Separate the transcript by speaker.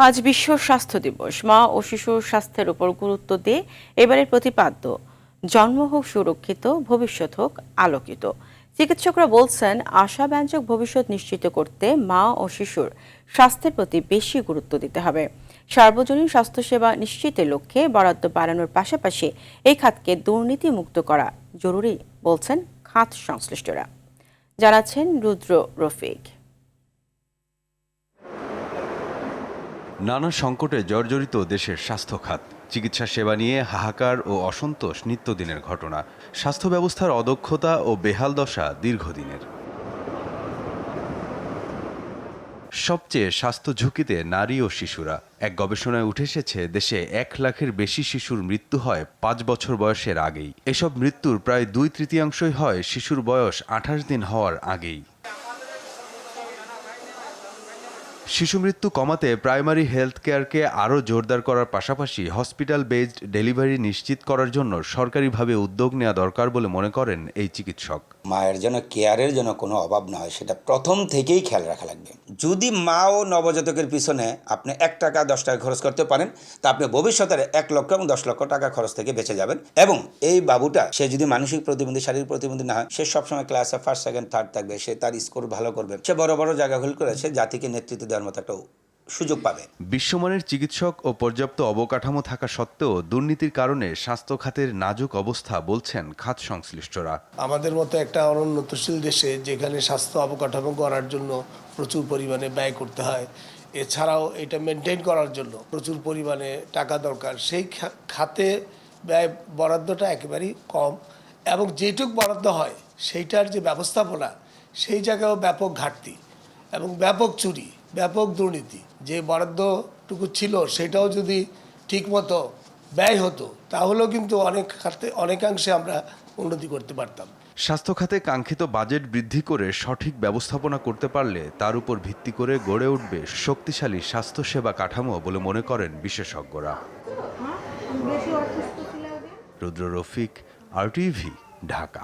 Speaker 1: আজ বিশ্ব স্বাস্থ্য দিবস। মা ও শিশুর স্বাস্থ্যের উপর গুরুত্ব দিয়ে এবারের প্রতিপাদ্য জন্ম হোক সুরক্ষিত, ভবিষ্যৎ হোক আলোকিত। চিকিৎসকরা বলছেন, আশাব্যঞ্জক ভবিষ্যৎ নিশ্চিত করতে মা ও শিশুর স্বাস্থ্যের প্রতি বেশি গুরুত্ব দিতে হবে। সার্বজনীন স্বাস্থ্যসেবা নিশ্চিতের লক্ষ্যে বরাদ্দ বাড়ানোর পাশাপাশি এই খাতকে দুর্নীতিমুক্ত করা জরুরি বলছেন খাত সংশ্লিষ্টরা। জানাচ্ছেন রুদ্র রফিক।
Speaker 2: নানা সংকটে জর্জরিত দেশের স্বাস্থ্য খাত। চিকিৎসা সেবা নিয়ে হাহাকার ও অসন্তোষ নিত্যদিনের ঘটনা। স্বাস্থ্য ব্যবস্থার অদক্ষতা ও বেহাল দশা দীর্ঘদিনের। সবচেয়ে স্বাস্থ্য ঝুঁকিতে নারী ও শিশুরা। এক গবেষণায় উঠে এসেছে, দেশে 1 লাখের বেশি শিশুর মৃত্যু হয় 5 বছর বয়সের আগেই। এসব মৃত্যুর প্রায় 2/3 হয় শিশুর বয়স 28 দিন হওয়ার আগেই। শিশু মৃত্যু কমাতে প্রাইমারি হেলথ কেয়ারকে আরও জোরদার করার পাশাপাশি হসপিটাল বেসড ডেলিভারি নিশ্চিত করার জন্য সরকারিভাবে উদ্যোগ নেওয়া দরকার বলে মনে করেন এই চিকিৎসক।
Speaker 3: মায়ের যেন কেয়ারের যেন কোনো অভাব না হয়, সেটা প্রথম থেকেই খেয়াল রাখা লাগবে। যদি মা ও নবজাতকের পিছনে আপনি 1 টাকা 10 টাকা খরচ করতে পারেন, তা আপনি ভবিষ্যতের 1 লক্ষ এবং 10 লক্ষ টাকা খরচ থেকে বেঁচে যাবেন। এবং এই বাবুটা, সে যদি মানসিক প্রতিবন্ধী, শারীরিক প্রতিবন্ধী না হয়, সে সবসময় ক্লাসে ফার্স্ট সেকেন্ড থার্ড থাকবে, সে তার স্কোর ভালো করবে, সে বড় বড় জায়গা হোল্ড করে সে জাতিকে নেতৃত্ব দেওয়ার মতো একটা সুযোগ পাবে।
Speaker 2: বিশ্বমানের চিকিৎসক ও পর্যাপ্ত অবকাঠামো থাকা সত্ত্বেও দুর্নীতির কারণে স্বাস্থ্য খাতের নাজুক অবস্থা বলছেন খাত সংশ্লিষ্টরা।
Speaker 4: আমাদের মতো একটা অনুন্নতশীল দেশে, যেখানে স্বাস্থ্য অবকাঠামো করার জন্য প্রচুর পরিমাণে ব্যয় করতে হয়, এছাড়াও এটা মেনটেন করার জন্য প্রচুর পরিমাণে টাকা দরকার, সেই খাতে ব্যয় বরাদ্দটা একেবারেই কম, এবং যেটুক বরাদ্দ হয় সেইটার যে ব্যবস্থাপনা, সেই জায়গায়ও ব্যাপক ঘাটতি এবং ব্যাপক চুরি, ব্যাপক দুর্নীতি। যে বরাদ্দটুকু ছিল সেটাও যদি ঠিকমতো ব্যয় হতো, তাহলেও কিন্তু অনেকাংশে আমরা উন্নতি করতে পারতাম।
Speaker 2: স্বাস্থ্য খাতে কাঙ্ক্ষিত বাজেট বৃদ্ধি করে সঠিক ব্যবস্থাপনা করতে পারলে তার উপর ভিত্তি করে গড়ে উঠবে শক্তিশালী স্বাস্থ্যসেবা কাঠামো বলে মনে করেন বিশেষজ্ঞরা। রুদ্র রফিক, RTV, ঢাকা।